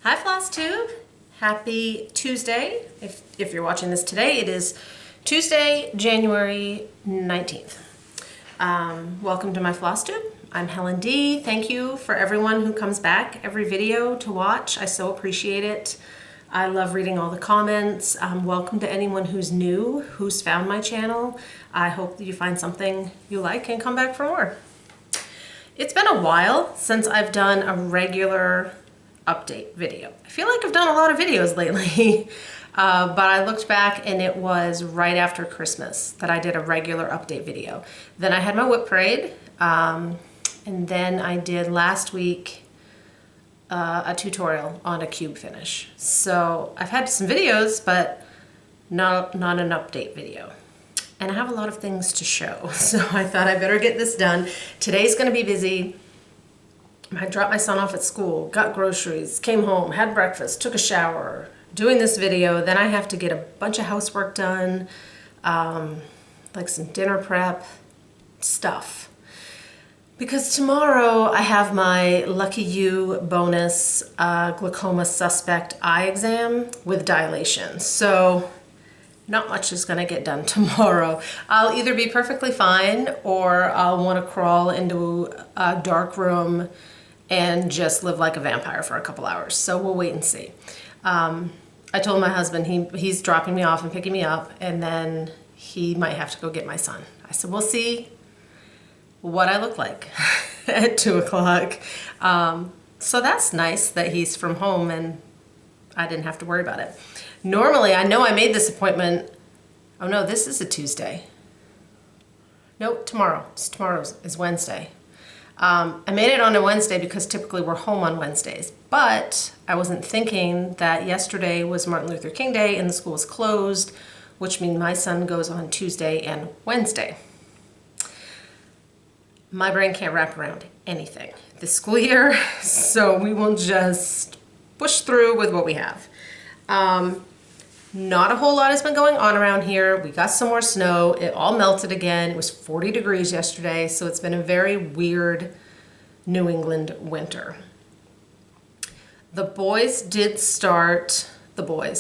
Hi Flosstube! Happy Tuesday. If you're watching this today, it is Tuesday, January 19th. Welcome to my Flosstube. I'm Helen D. Thank you for everyone who comes back every video to watch. I so appreciate it. I love reading all the comments. Welcome to anyone who's new, who's found my channel. I hope that you find something you like and come back for more. It's been a while since I've done a regular update video. I feel like I've done a lot of videos lately, but I looked back and it was right after Christmas that I did a regular update video. Then I had my whip parade, and then I did last week a tutorial on a cube finish. So I've had some videos, but not an update video. And I have a lot of things to show, so I thought I better get this done. Today's gonna be busy. I dropped my son off at school, got groceries, came home, had breakfast, took a shower, doing this video. Then I have to get a bunch of housework done, like some dinner prep stuff. Because tomorrow I have my Lucky You bonus glaucoma suspect eye exam with dilation. So not much is gonna get done tomorrow. I'll either be perfectly fine or I'll wanna crawl into a dark room and just live like a vampire for a couple hours. So we'll wait and see. I told my husband he's dropping me off and picking me up, and then he might have to go get my son. I said, we'll see what I look like at 2 o'clock. So that's nice that he's from home and I didn't have to worry about it. Normally, I know I made this appointment. Oh no, this is a Tuesday. Nope, tomorrow. Tomorrow is Wednesday. I made it on a Wednesday because typically we're home on Wednesdays, but I wasn't thinking that yesterday was Martin Luther King Day and the school is closed, which means my son goes on Tuesday and Wednesday. My brain can't wrap around anything this school year, so we will just push through with what we have. Not a whole lot has been going on around here. We got some more snow. It all melted again. It was 40 degrees yesterday, so it's been a very weird New England winter. The boys did start,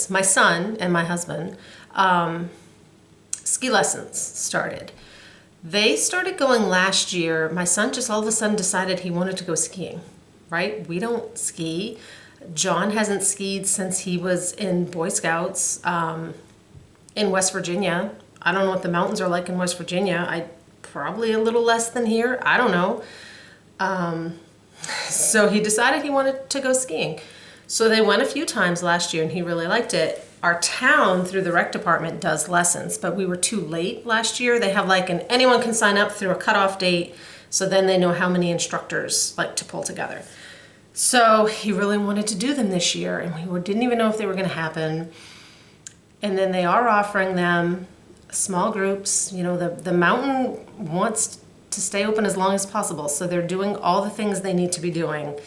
my son and my husband, ski lessons started. They started going last year. My son just all of a sudden decided he wanted to go skiing, right? We don't ski. John hasn't skied since he was in Boy Scouts in West Virginia. I don't know what the mountains are like in West Virginia. Probably a little less than here. I don't know. So he decided he wanted to go skiing. So they went a few times last year and he really liked it. Our town through the rec department does lessons, but we were too late last year. They have like anyone can sign up through a cutoff date, so then they know how many instructors like to pull together. So he really wanted to do them this year, and we didn't even know if they were going to happen. And then they are offering them small groups. You know, the mountain wants to stay open as long as possible, so they're doing all the things they need to be doing.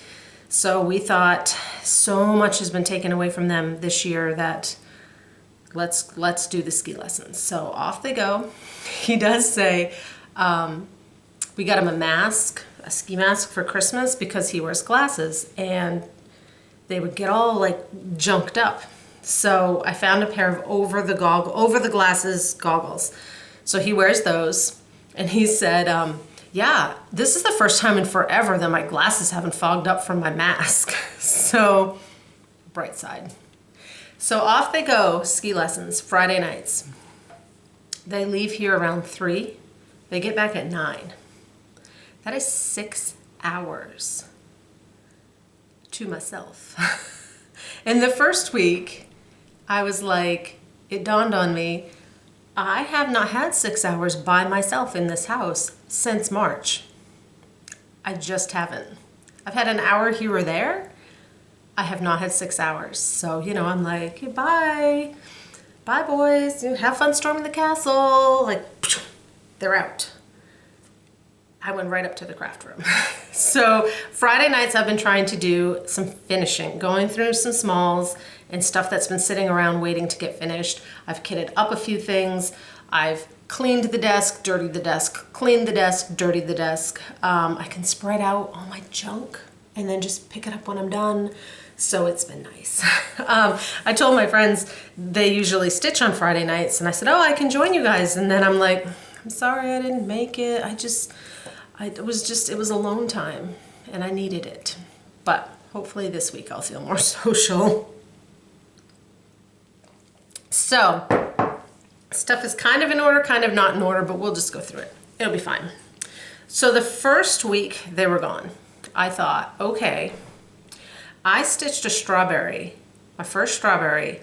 So we thought so much has been taken away from them this year that let's do the ski lessons. So off they go. He does say we got him a ski mask for Christmas because he wears glasses and they would get all like junked up. So I found a pair of over the glasses goggles. So he wears those and he said, yeah, this is the first time in forever that my glasses haven't fogged up from my mask. So bright side. So off they go, ski lessons, Friday nights. They leave here around 3. They get back at 9. That is 6 hours to myself. In the first week, I was like, it dawned on me, I have not had 6 hours by myself in this house since March. I just haven't. I've had an hour here or there. I have not had 6 hours. So, you know, I'm like, hey, bye. Bye, boys. Have fun storming the castle. Like, they're out. I went right up to the craft room. So Friday nights I've been trying to do some finishing, going through some smalls and stuff that's been sitting around waiting to get finished. I've kitted up a few things. I've cleaned the desk, dirtied the desk, cleaned the desk, dirtied the desk. I can spread out all my junk and then just pick it up when I'm done. So it's been nice. I told my friends they usually stitch on Friday nights, and I said, oh, I can join you guys. And then I'm like, I'm sorry I didn't make it. It was alone time and I needed it. But hopefully this week I'll feel more social. So stuff is kind of in order, kind of not in order, but we'll just go through it. It'll be fine. So the first week they were gone. I thought, okay, I stitched a strawberry, my first strawberry,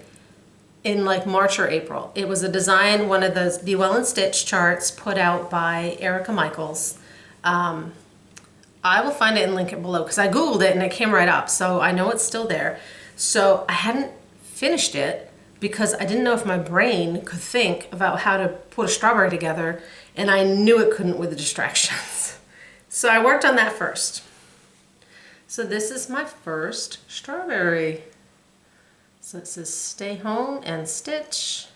in like March or April. It was a design, one of those Be Well and Stitch charts put out by Erica Michaels. I will find it and link it below because I Googled it and it came right up. So I know it's still there. So I hadn't finished it because I didn't know if my brain could think about how to put a strawberry together, and I knew it couldn't with the distractions. So I worked on that first. So this is my first strawberry. So it says Stay Home and Stitch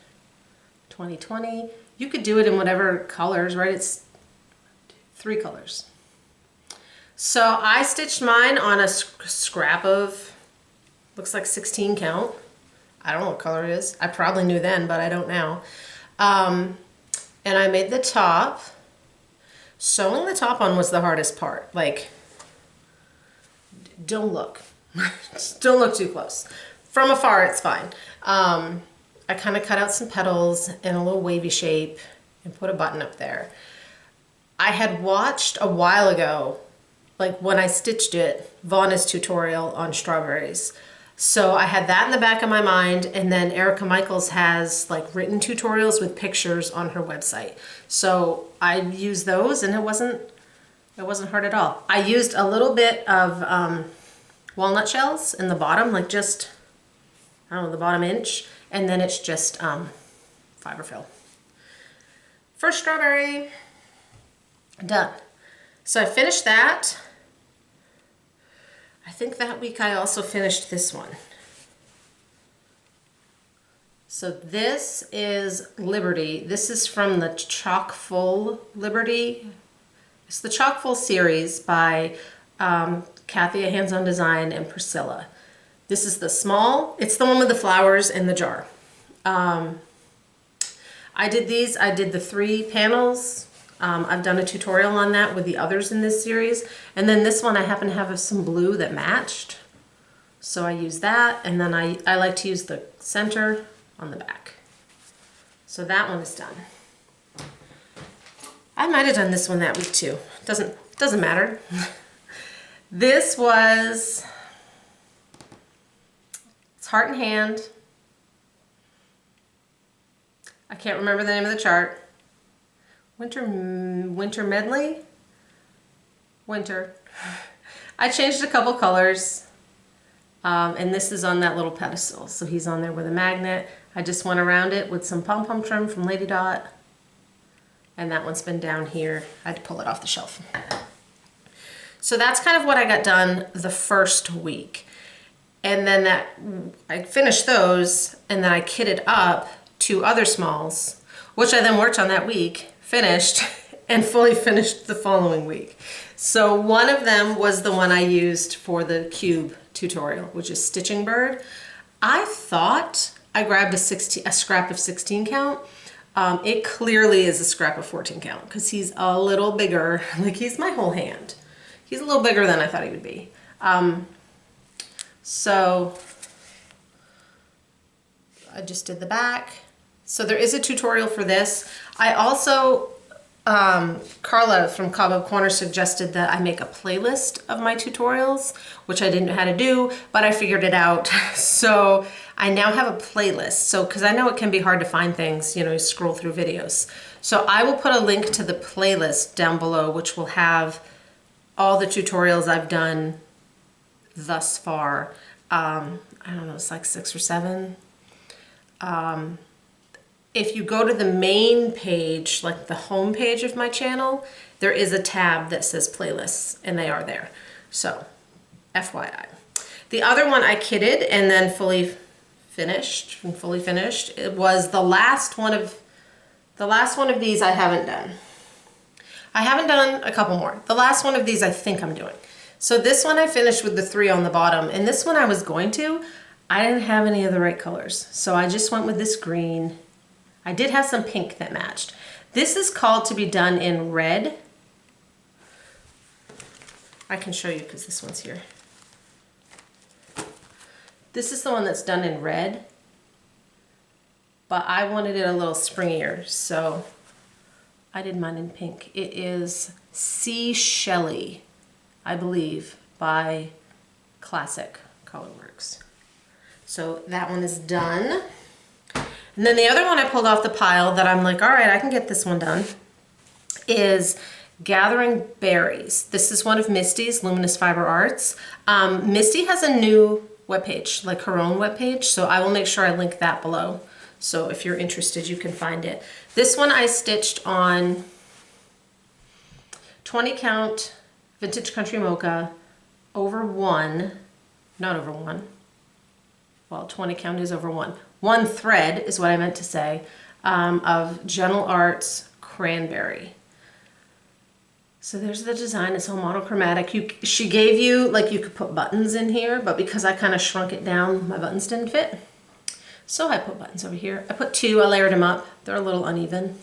2020. You could do it in whatever colors, right? It's 3 colors. So I stitched mine on a scrap of, looks like 16 count. I don't know what color it is. I probably knew then, but I don't now. And I made the top. Sewing the top on was the hardest part. Like, don't look. Don't look too close. From afar, it's fine. I kind of cut out some petals in a little wavy shape and put a button up there. I had watched a while ago, like when I stitched it, Vaughna's tutorial on strawberries. So I had that in the back of my mind, and then Erica Michaels has like written tutorials with pictures on her website. So I used those, and it wasn't hard at all. I used a little bit of walnut shells in the bottom, like just, I don't know, the bottom inch, and then it's just fiber fill. First strawberry, done. So I finished that. I think that week I also finished this one. So this is Liberty. This is from the Chock Full Liberty. It's the Chock Full series by Kathy at Hands On Design and Priscilla. This is the small. It's the one with the flowers in the jar. I did these. I did the 3 panels. I've done a tutorial on that with the others in this series. And then this one I happen to have some blue that matched. So I use that, and then I like to use the center on the back. So that one is done. I might have done this one that week too. Doesn't matter. This was, it's Heart and Hand. I can't remember the name of the chart. Winter Medley? Winter. I changed a couple colors, and this is on that little pedestal. So he's on there with a magnet. I just went around it with some pom-pom trim from Lady Dot, and that one's been down here. I had to pull it off the shelf. So that's kind of what I got done the first week. And then I finished those, and then I kitted up 2 other smalls, which I then worked on that week, finished, and fully finished the following week. So one of them was the one I used for the cube tutorial, which is Stitching Bird. I thought I grabbed a scrap of 16 count. It clearly is a scrap of 14 count because he's a little bigger, like he's my whole hand. He's a little bigger than I thought he would be. So I just did the back. So there is a tutorial for this. I also, Carla from Cobweb Corner suggested that I make a playlist of my tutorials, which I didn't know how to do, but I figured it out. So I now have a playlist. So, because I know it can be hard to find things, you scroll through videos. So I will put a link to the playlist down below, which will have all the tutorials I've done thus far. I don't know, it's like 6 or 7. If you go to the main page, like the home page of my channel, there is a tab that says playlists, and they are there. So, FYI. The other one I kitted and then fully finished. It was the last one of these I haven't done. I haven't done a couple more. The last one of these I think I'm doing. So this one I finished with the 3 on the bottom, and this one I was going to, I didn't have any of the right colors. So I just went with this green. I did have some pink that matched. This is called to be done in red. I can show you because this one's here. This is the one that's done in red, but I wanted it a little springier, so I did mine in pink. It is Sea Shelly, I believe, by Classic Colorworks. So that one is done. And then the other one I pulled off the pile that I'm like, all right, I can get this one done, is Gathering Berries. This is one of Misty's, Luminous Fiber Arts. Misty has a new webpage, like her own webpage, so I will make sure I link that below. So if you're interested, you can find it. This one I stitched on 20 count Vintage Country Mocha over 1, not over 1. Well, 20 count is over 1. 1 thread is what I meant to say, of Gentle Arts Cranberry. So there's the design, it's all monochromatic. She gave you, like, you could put buttons in here, but because I kind of shrunk it down, my buttons didn't fit. So I put buttons over here. I put 2, I layered them up. They're a little uneven.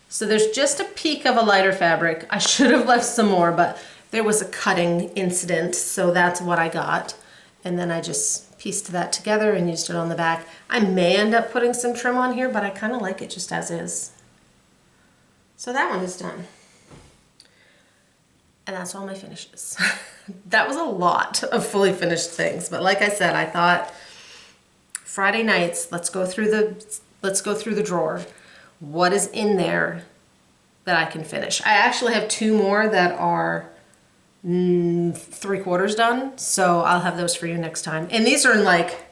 So there's just a peak of a lighter fabric. I should have left some more, but there was a cutting incident, so that's what I got. And then I just pieced that together and used it on the back. I may end up putting some trim on here, but I kind of like it just as is. So that one is done. And that's all my finishes. That was a lot of fully finished things, but like I said, I thought Friday nights, let's go through the drawer. What is in there that I can finish? I actually have 2 more that are 3/4 done, so I'll have those for you next time. And these are in like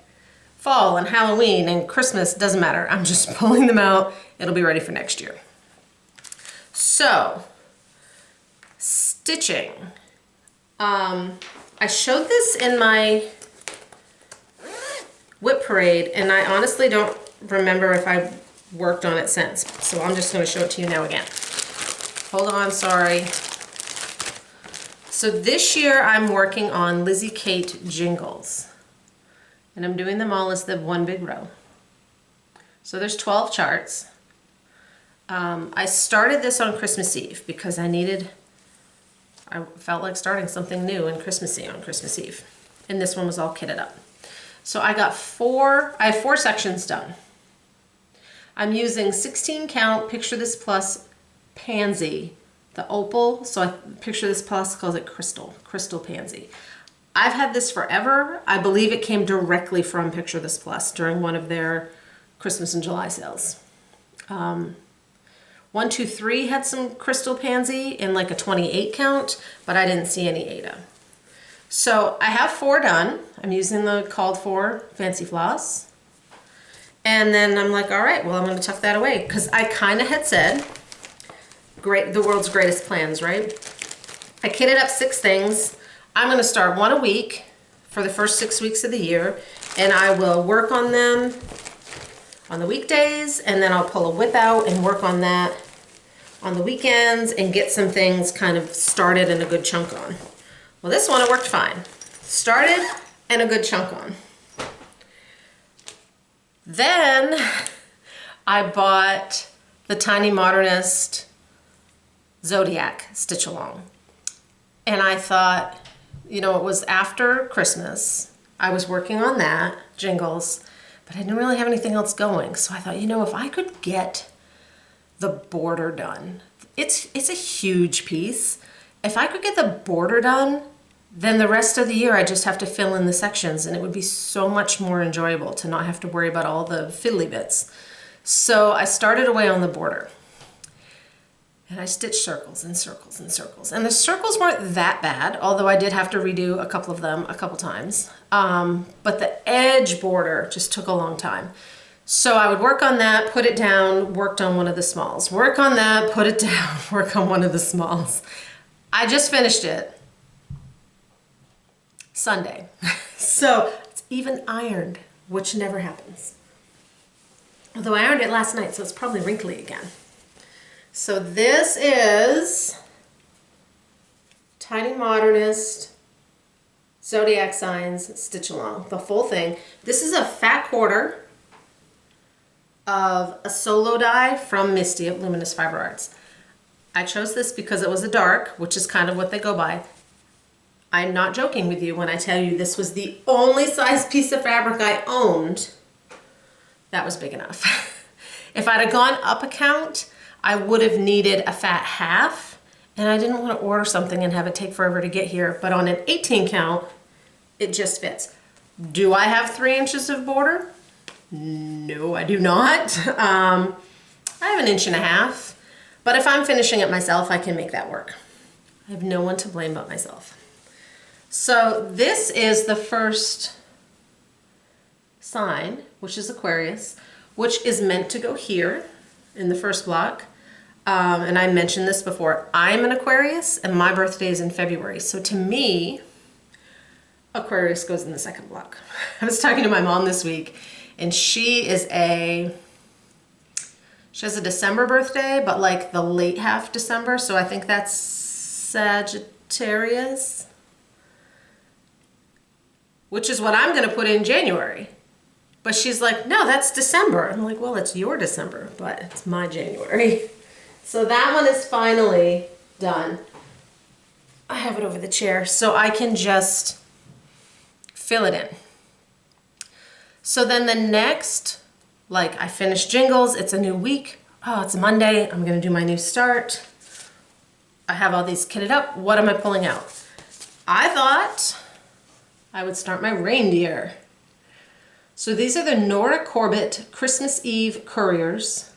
fall and Halloween and Christmas, doesn't matter. I'm just pulling them out. It'll be ready for next year. So, stitching. I showed this in my whip parade, and I honestly don't remember if I worked on it since. So I'm just going to show it to you now again. Hold on, sorry. So this year I'm working on Lizzie Kate jingles, and I'm doing them all as the one big row. So there's 12 charts. I started this on Christmas Eve because I felt like starting something new and Christmassy on Christmas Eve. And this one was all kitted up. So I have 4 sections done. I'm using 16 count Picture This Plus Pansy, the opal. So Picture This Plus calls it Crystal Pansy. I've had this forever. I believe it came directly from Picture This Plus during one of their Christmas and July sales. 123 had some Crystal Pansy in like a 28 count, but I didn't see any Ada. So I have 4 done. I'm using the called for Fancy Floss. And then I'm like, all right, well, I'm going to tuck that away because I kind of had said, great, the world's greatest plans, right? I kitted up 6 things. I'm going to start 1 a week for the first 6 weeks of the year, and I will work on them on the weekdays, and then I'll pull a whip out and work on that on the weekends and get some things kind of started and a good chunk on. Well, this one, it worked fine. Started and a good chunk on. Then I bought the Tiny Modernist Zodiac Stitch Along. And I thought, you know, it was after Christmas. I was working on that, jingles, but I didn't really have anything else going. So I thought, you know, if I could get the border done, it's a huge piece. If I could get the border done, then the rest of the year I just have to fill in the sections, and it would be so much more enjoyable to not have to worry about all the fiddly bits. So I started away on the border. And I stitched circles and circles and circles. And the circles weren't that bad, although I did have to redo a couple of them a couple times. But the edge border just took a long time. So I would work on that, put it down, worked on one of the smalls. Work on that, put it down, work on one of the smalls. I just finished it Sunday. So it's even ironed, which never happens. Although I ironed it last night, so it's probably wrinkly again. So this is Tiny Modernist, Zodiac signs, stitch along, the full thing. This is a fat quarter of a solo die from Misty at Luminous Fiber Arts. I chose this because it was a dark, which is kind of what they go by. I'm not joking with you when I tell you this was the only size piece of fabric I owned that was big enough. If I'd have gone up a count, I would have needed a fat half, and I didn't want to order something and have it take forever to get here, but on an 18 count, it just fits. Do I have 3 inches of border? No, I do not. I have 1.5 inches, but if I'm finishing it myself, I can make that work. I have no one to blame but myself. So this is the first sign, which is Aquarius, which is meant to go here in the first block. And I mentioned this before, I'm an Aquarius and my birthday is in February. So to me, Aquarius goes in the second block. I was talking to my mom this week and she has a December birthday, but like the late half December. So I think that's Sagittarius, which is what I'm gonna put in January. But she's like, no, that's December. I'm like, well, it's your December, but it's my January. So that one is finally done. I have it over the chair so I can just fill it in. So then the next, like I finished jingles, it's a new week. Oh, it's Monday, I'm gonna do my new start. I have all these kitted up. What am I pulling out? I thought I would start my reindeer. So these are the Nora Corbett Christmas Eve Couriers.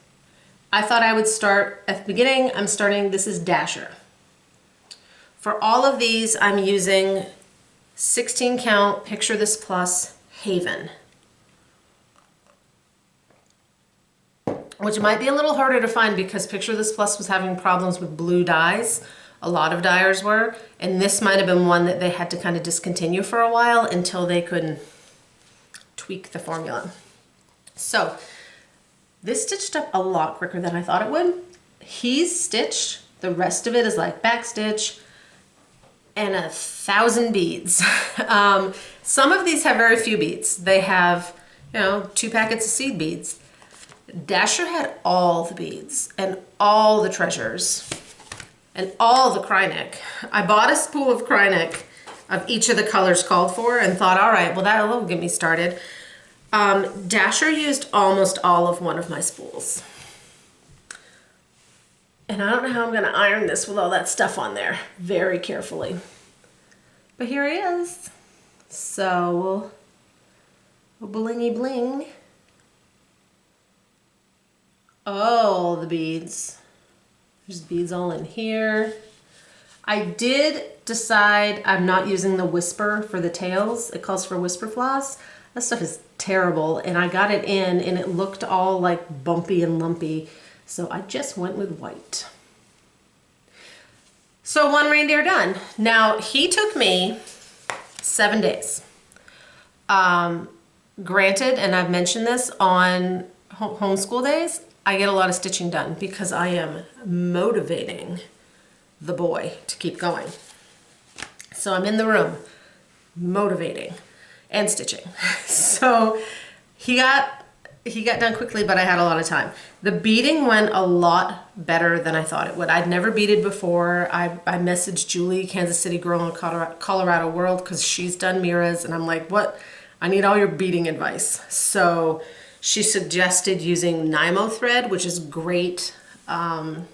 I thought I would start at the beginning. I'm starting, this is Dasher. For all of these, I'm using 16 count Picture This Plus Haven, which might be a little harder to find because Picture This Plus was having problems with blue dyes. A lot of dyers were, and this might have been one that they had to kind of discontinue for a while until they could tweak the formula. So this stitched up a lot quicker than I thought it would. He's stitched, the rest of it is like back stitch and 1,000 beads. Some of these have very few beads. They have, 2 packets of seed beads. Dasher had all the beads and all the treasures and all the Krynic. I bought a spool of Krynic of each of the colors called for and thought, all right, well that'll get me started. Dasher used almost all of one of my spools. And I don't know how I'm gonna iron this with all that stuff on there very carefully. But here he is. So we'll blingy bling. Oh, the beads. There's beads all in here. I did decide I'm not using the Whisper for the tails. It calls for Whisper floss. That stuff is terrible, and I got it in and it looked all like bumpy and lumpy, so I just went with white. So one reindeer done. Now he took me 7 days. Granted, and I've mentioned this on homeschool days, I get a lot of stitching done because I am motivating the boy to keep going. So I'm in the room motivating and stitching. So he got done quickly, but I had a lot of time. The beading went a lot better than I thought it would. I'd never beaded before. I messaged Julie, Kansas City girl in Colorado World, because she's done Mira's, and I'm like, what? I need all your beading advice. So she suggested using Nymo thread, which is great. I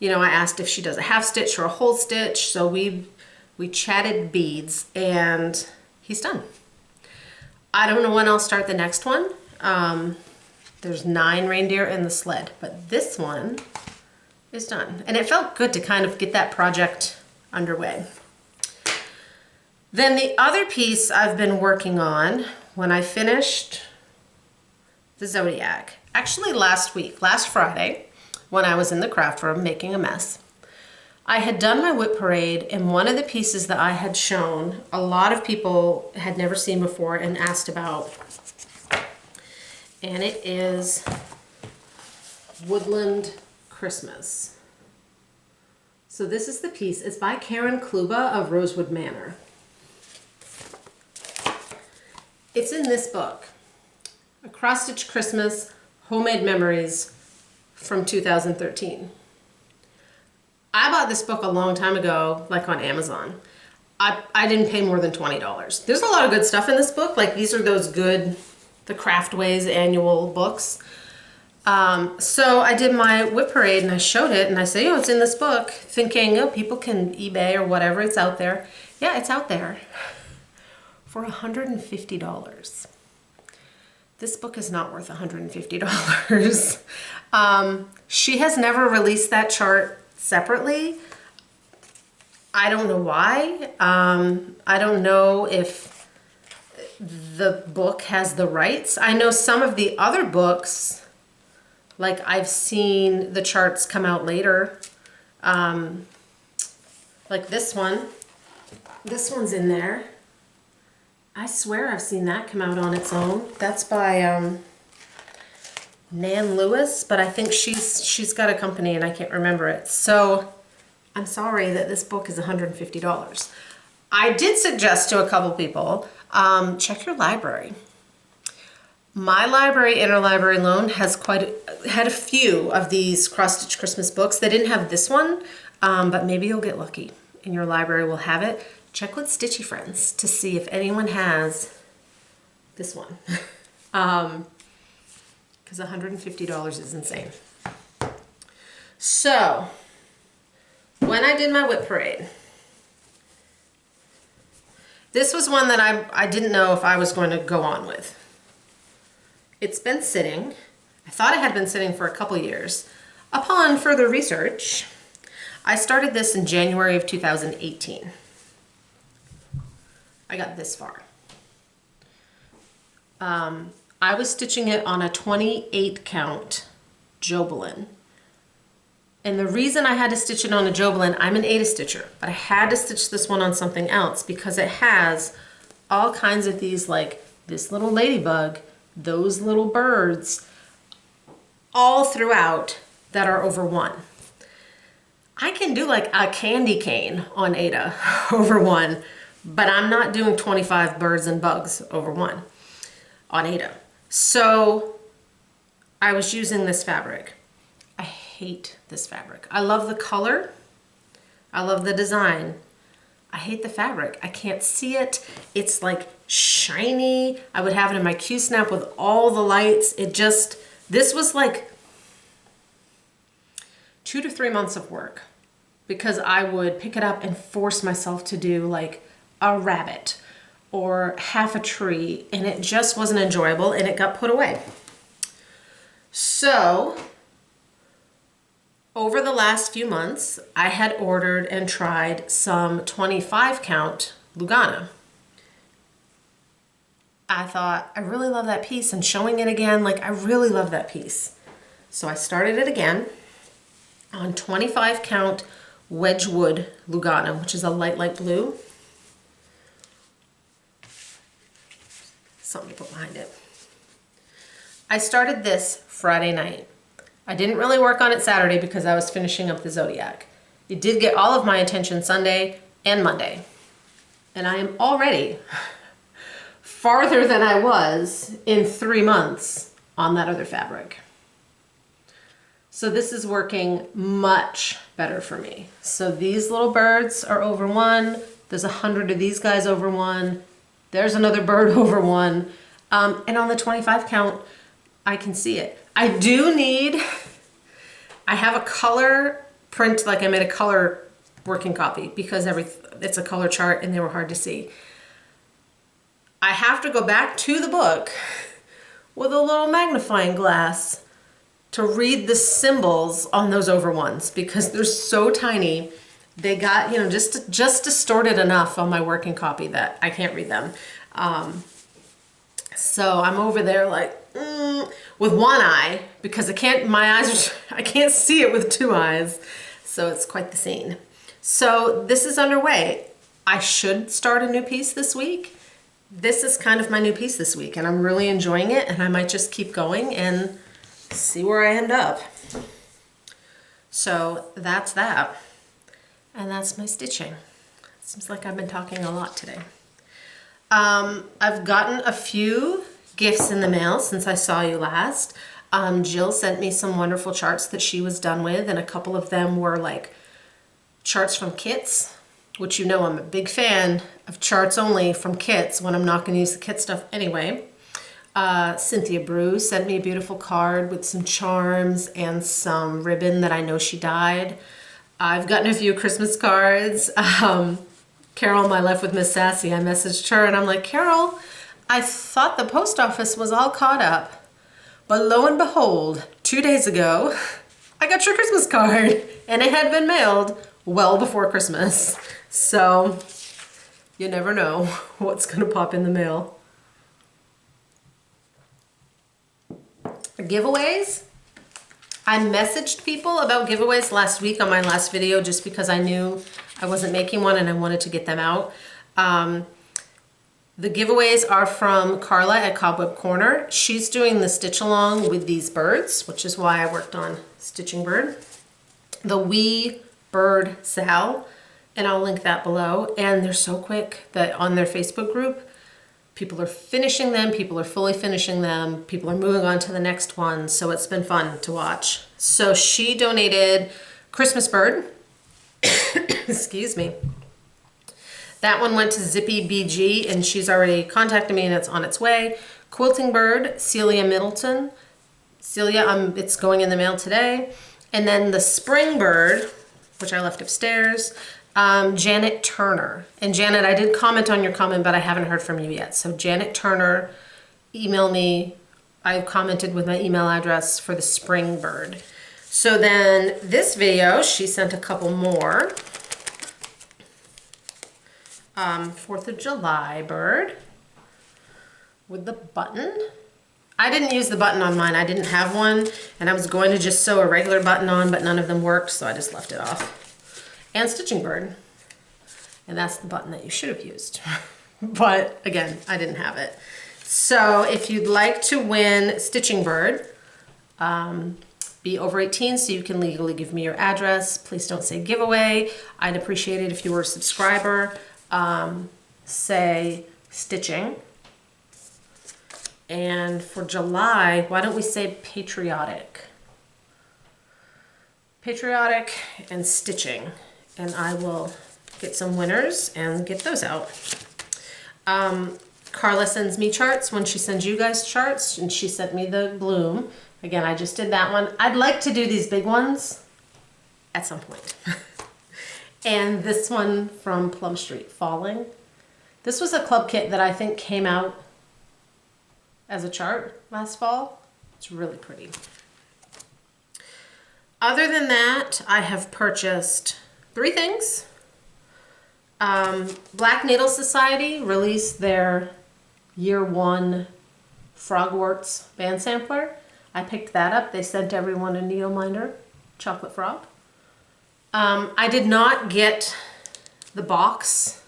asked if she does a half stitch or a whole stitch. So we chatted beads and he's done. I don't know when I'll start the next one. There's 9 reindeer in the sled, but this one is done. And it felt good to kind of get that project underway. Then the other piece I've been working on when I finished the Zodiac, actually last Friday, when I was in the craft room making a mess, I had done my whip parade, and one of the pieces that I had shown, a lot of people had never seen before and asked about, and it is Woodland Christmas. So this is the piece. It's by Karen Kluba of Rosewood Manor. It's in this book, A Cross-Stitch Christmas, Homemade Memories from 2013. I bought this book a long time ago, like on Amazon. I didn't pay more than $20. There's a lot of good stuff in this book. Like these are those good, the Craftways annual books. So I did my whip parade and I showed it and I said, it's in this book, thinking, people can eBay or whatever, it's out there. Yeah, it's out there for $150. This book is not worth $150. She has never released that chart separately. I don't know why. I don't know if the book has the rights. I know some of the other books, like I've seen the charts come out later. Like this one. This one's in there. I swear I've seen that come out on its own. That's by Nan Lewis, but I think she's got a company and I can't remember it. So I'm sorry that this book is $150. I did suggest to a couple people, check your library. My library, Interlibrary Loan, has had a few of these cross-stitch Christmas books. They didn't have this one, but maybe you'll get lucky and your library will have it. Check with Stitchy Friends to see if anyone has this one. Because $150 is insane. So, when I did my whip parade, this was one that I didn't know if I was going to go on with. It's been sitting. I thought it had been sitting for a couple years. Upon further research, I started this in January of 2018. I got this far. I was stitching it on a 28 count Jobelin. And the reason I had to stitch it on a Jobelin, I'm an Ada stitcher, but I had to stitch this one on something else because it has all kinds of these, like this little ladybug, those little birds, all throughout that are over 1. I can do like a candy cane on Ada over 1, but I'm not doing 25 birds and bugs over 1 on Ada. So I was using this fabric. I hate this fabric. I love the color. I love the design. I hate the fabric. I can't see it. It's like shiny. I would have it in my Q-snap with all the lights. This was like 2 to 3 months of work because I would pick it up and force myself to do like a rabbit or half a tree, and it just wasn't enjoyable and it got put away. So over the last few months, I had ordered and tried some 25 count Lugana. I thought, I really love that piece, and showing it again, like I really love that piece. So I started it again on 25 count Wedgwood Lugana, which is a light blue. Something to put behind it. I started this Friday night. I didn't really work on it Saturday because I was finishing up the Zodiac. It did get all of my attention Sunday and Monday. And I am already farther than I was in 3 months on that other fabric. So this is working much better for me. So these little birds are over 1. There's 100 of these guys over 1. There's another bird over 1. And on the 25 count, I can see it. I have a color print, like I made a color working copy because it's a color chart and they were hard to see. I have to go back to the book with a little magnifying glass to read the symbols on those over 1s because they're so tiny. They got, just distorted enough on my working copy that I can't read them. So I'm over there like, with one eye because I can't see it with 2 eyes. So it's quite the scene. So this is underway. I should start a new piece this week. This is kind of my new piece this week and I'm really enjoying it, and I might just keep going and see where I end up. So that's that. And that's my stitching. Seems like I've been talking a lot today. I've gotten a few gifts in the mail since I saw you last. Jill sent me some wonderful charts that she was done with, and a couple of them were like charts from kits, which you know I'm a big fan of charts only from kits when I'm not going to use the kit stuff anyway. Cynthia Brew sent me a beautiful card with some charms and some ribbon that I know she dyed. I've gotten a few Christmas cards. Carol, my Life with Miss Sassy, I messaged her and I'm like, Carol, I thought the post office was all caught up, but lo and behold, 2 days ago, I got your Christmas card and it had been mailed well before Christmas. So you never know what's gonna pop in the mail. Giveaways. I messaged people about giveaways last week on my last video just because I knew I wasn't making one and I wanted to get them out. The giveaways are from Carla at Cobweb Corner. She's doing the stitch along with these birds, which is why I worked on Stitching Bird. The Wee Bird Sal, and I'll link that below. And they're so quick that on their Facebook group, people are finishing them, people are fully finishing them, people are moving on to the next one, so it's been fun to watch. So she donated Christmas Bird, excuse me. That one went to Zippy BG and she's already contacted me and it's on its way. Quilting Bird, Celia Middleton. Celia, it's going in the mail today. And then the Spring Bird, which I left upstairs, Janet Turner. And Janet, I did comment on your comment, but I haven't heard from you yet. So Janet Turner, email me. I commented with my email address for the Spring Bird. So then this video, she sent a couple more. 4th of July bird with the button. I didn't use the button on mine. I didn't have one, and I was going to just sew a regular button on, but none of them worked, so I just left it off. And Stitching Bird. And that's the button that you should have used. But again, I didn't have it. So if you'd like to win Stitching Bird, be over 18 so you can legally give me your address. Please don't say giveaway. I'd appreciate it if you were a subscriber. Say stitching. And for July, why don't we say patriotic? Patriotic and stitching. And I will get some winners and get those out. Carla sends me charts when she sends you guys charts, and she sent me the bloom. Again, I just did that one. I'd like to do these big ones at some point. And this one from Plum Street, Falling. This was a club kit that I think came out as a chart last fall. It's really pretty. Other than that, I have purchased 3 things. Black Needle Society released their year 1 Frogworts band sampler. I picked that up. They sent everyone a needle minder, chocolate frog. I did not get the box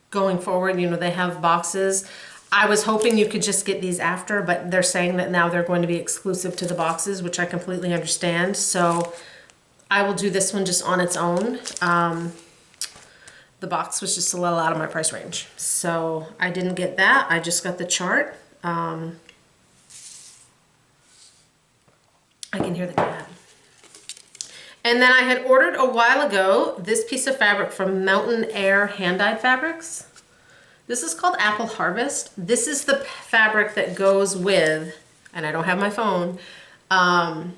going forward. You know, they have boxes. I was hoping you could just get these after, but they're saying that now they're going to be exclusive to the boxes, which I completely understand. So I will do this one just on its own. The box was just a little out of my price range. So I didn't get that. I just got the chart. I can hear the cat. And then I had ordered a while ago this piece of fabric from Mountain Air Hand-Dyed Fabrics. This is called Apple Harvest. This is the fabric that goes with, and I don't have my phone, I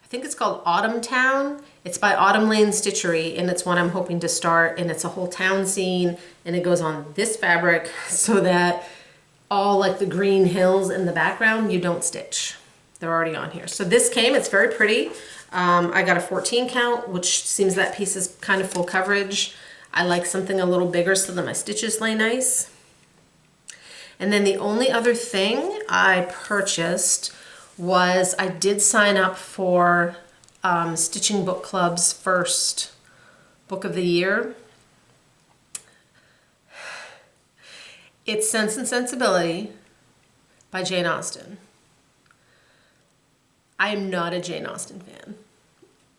think it's called Autumn Town. It's by Autumn Lane Stitchery, and it's one I'm hoping to start, and it's a whole town scene, and it goes on this fabric so that all like the green hills in the background, you don't stitch. They're already on here. So this came, it's very pretty. I got a 14 count, which seems that piece is kind of full coverage. I like something a little bigger so that my stitches lay nice. And then the only other thing I purchased was I did sign up for Stitching Book Club's first book of the year. It's Sense and Sensibility by Jane Austen. I am not a Jane Austen fan.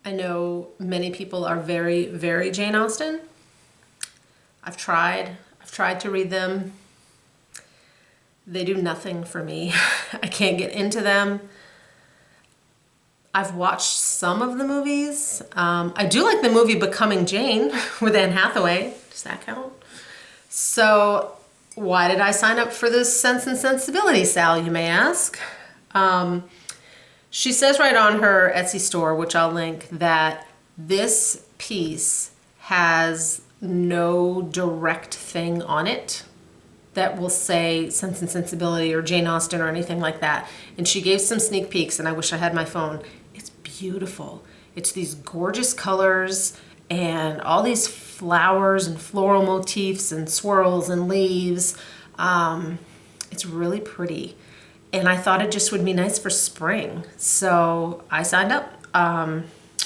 I know many people are very, very Jane Austen. I've tried to read them. They do nothing for me. I can't get into them. I've watched some of the movies. I do like the movie Becoming Jane with Anne Hathaway. Does that count? So why did I sign up for this Sense and Sensibility, Sal, you may ask? She says right on her Etsy store, which I'll link, that this piece has no direct thing on it that will say Sense and Sensibility or Jane Austen or anything like that. And she gave some sneak peeks, and I wish I had my phone. It's beautiful. It's these gorgeous colors and all these flowers and floral motifs and swirls and leaves. It's really pretty. And I thought it just would be nice for spring. So I signed up.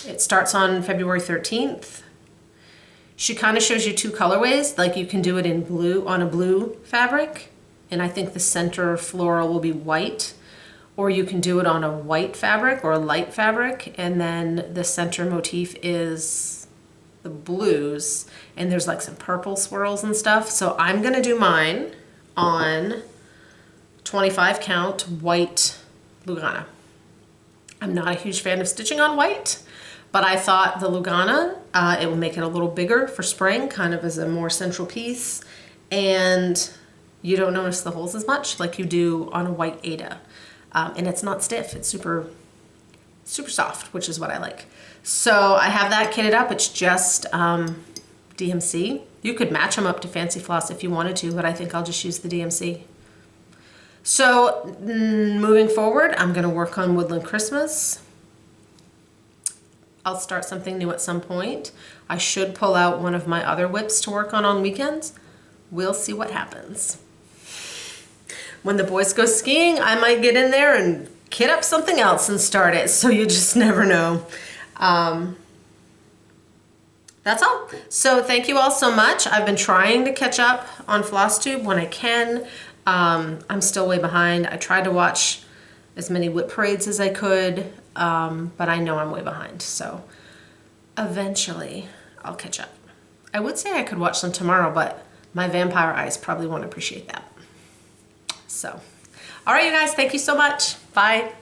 It starts on February 13th. She kind of shows you two colorways, like you can do it in blue, on a blue fabric, and I think the center floral will be white, or you can do it on a white fabric or a light fabric, and then the center motif is the blues, and there's like some purple swirls and stuff. So I'm gonna do mine on 25 count white Lugana. I'm not a huge fan of stitching on white, but I thought the Lugana, it will make it a little bigger for spring, kind of as a more central piece. And you don't notice the holes as much like you do on a white Aida. And it's not stiff, it's super, super soft, which is what I like. So I have that kitted up. It's just DMC. You could match them up to Fancy Floss if you wanted to, but I think I'll just use the DMC. So moving forward, I'm gonna work on Woodland Christmas. I'll start something new at some point. I should pull out one of my other whips to work on weekends. We'll see what happens. When the boys go skiing, I might get in there and kit up something else and start it, so you just never know. That's all. So thank you all so much. I've been trying to catch up on Flosstube when I can. I'm still way behind. I tried to watch as many whip parades as I could, but I know I'm way behind. So eventually I'll catch up. I would say I could watch them tomorrow, but my vampire eyes probably won't appreciate that. So, all right, you guys, thank you so much. Bye.